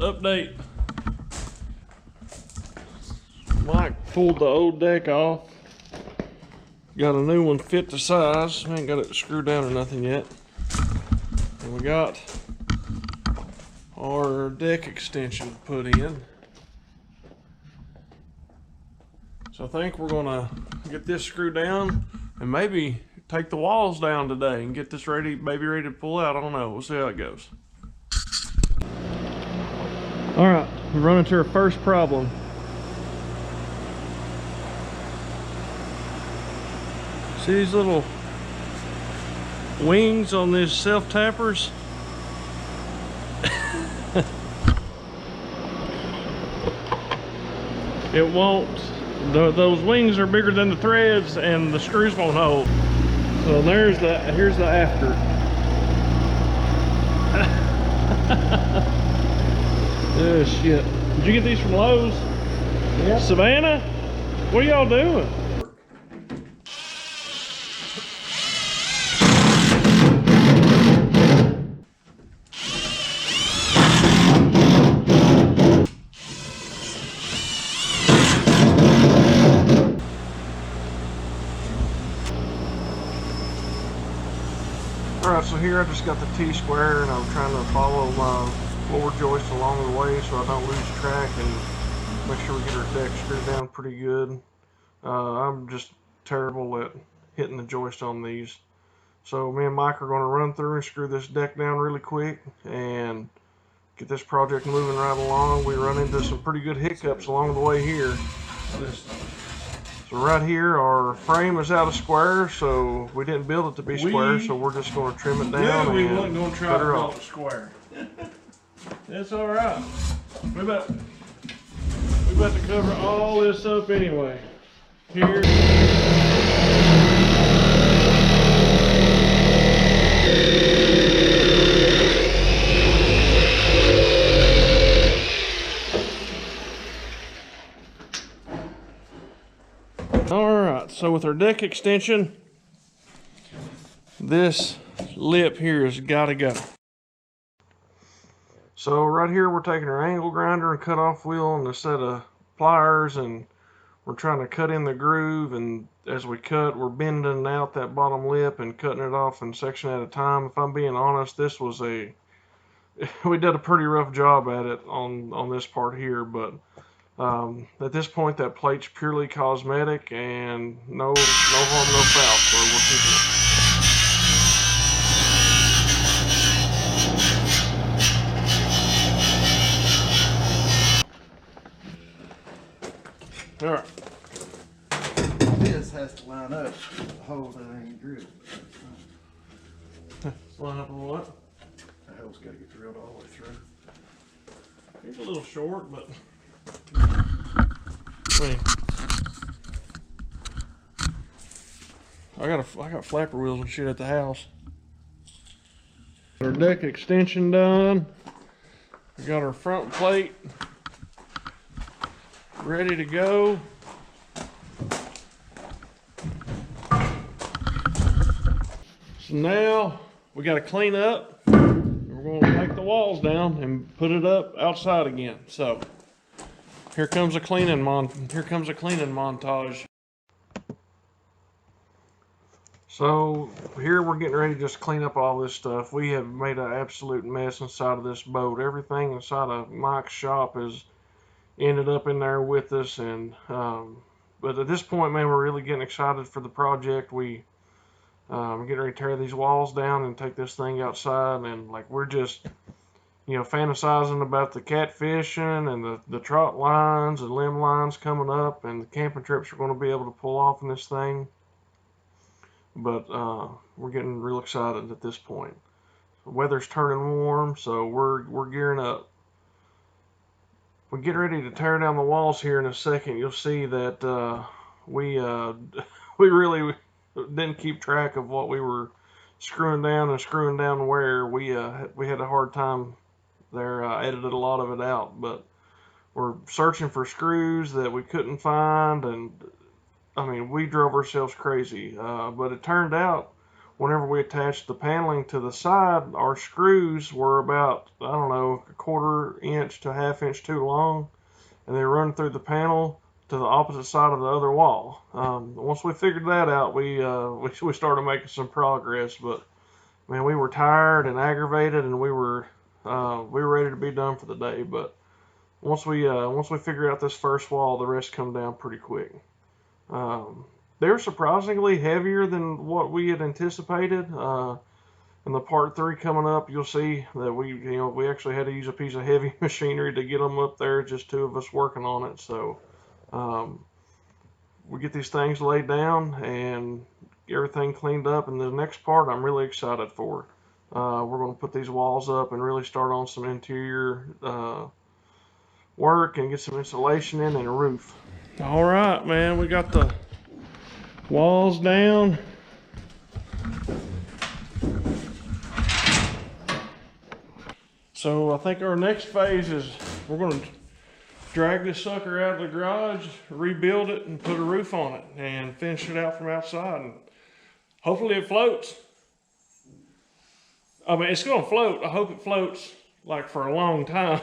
update. Mike pulled the old deck off. Got a new one fit the size. I ain't got it screwed down or nothing yet. And we got our deck extension put in. So I think we're gonna get this screwed down and maybe take the walls down today and get this ready, maybe ready to pull out. I don't know. We'll see how it goes. All right, we're running to our first problem. See these little wings on these self-tappers? It won't, those wings are bigger than the threads and the screws won't hold. So here's the after. Oh shit. Did you get these from Lowe's? Yeah. Savannah? What are y'all doing? Alright, so here I just got the T-square and I'm trying to follow my floor joist along the way so I don't lose track and make sure we get our deck screwed down pretty good. I'm just terrible at hitting the joist on these. So me and Mike are going to run through and screw this deck down really quick and get this project moving right along. We run into some pretty good hiccups along the way here. So right here, our frame is out of square, so we didn't build it to be square, so we're just going to trim it down. Yeah, we weren't going to try to build it square. That's all right. We about to cover all this up anyway. Here. Alright, so with our deck extension, this lip here has got to go. So right here we're taking our angle grinder and cut off wheel and a set of pliers, and we're trying to cut in the groove, and as we cut we're bending out that bottom lip and cutting it off in section at a time. If I'm being honest, this was we did a pretty rough job at it on this part here, but at this point that plate's purely cosmetic and no harm, no foul, so we'll keep it. All right. This has to line up the hole that ain't drilled. Line up on what? The hole's got to get drilled all the way through. It's a little short, but wait. I got flapper wheels and shit at the house. Our deck extension done. We got our front plate ready to go. So now we got to clean up. We're going to take the walls down and put it up outside again. So here comes a cleaning montage. So here we're getting ready to just clean up all this stuff. We have made an absolute mess inside of this boat. Everything inside of Mike's shop has ended up in there with us, and but at this point, man, we're really getting excited for the project. We're getting ready to tear these walls down and take this thing outside, and like we're just, fantasizing about the catfishing and the trot lines and limb lines coming up and the camping trips we're going to be able to pull off in this thing. But we're getting real excited at this point. The weather's turning warm, so we're gearing up. We get ready to tear down the walls here in a second. You'll see that we really didn't keep track of what we were screwing down where. We had a hard time there. Edited a lot of it out, but we're searching for screws that we couldn't find, and I mean, we drove ourselves crazy. But it turned out whenever we attached the paneling to the side, our screws were about, I don't know, 1/4 inch inch to a ½ inch too long, and they run through the panel to the opposite side of the other wall. Once we figured that out, we started making some progress. But man, we were tired and aggravated, and we were ready to be done for the day. But once we figured out this first wall, the rest come down pretty quick. They're surprisingly heavier than what we had anticipated. In the part 3 coming up, you'll see that we actually had to use a piece of heavy machinery to get them up there, just 2 of us working on it. So we get these things laid down and everything cleaned up, and the next part I'm really excited for. We're going to put these walls up and really start on some interior work and get some insulation in and a roof. All right, man, we got the walls down. So I think our next phase is we're going to drag this sucker out of the garage, rebuild it, and put a roof on it, and finish it out from outside. And hopefully it floats. I mean, it's going to float. I hope it floats like for a long time.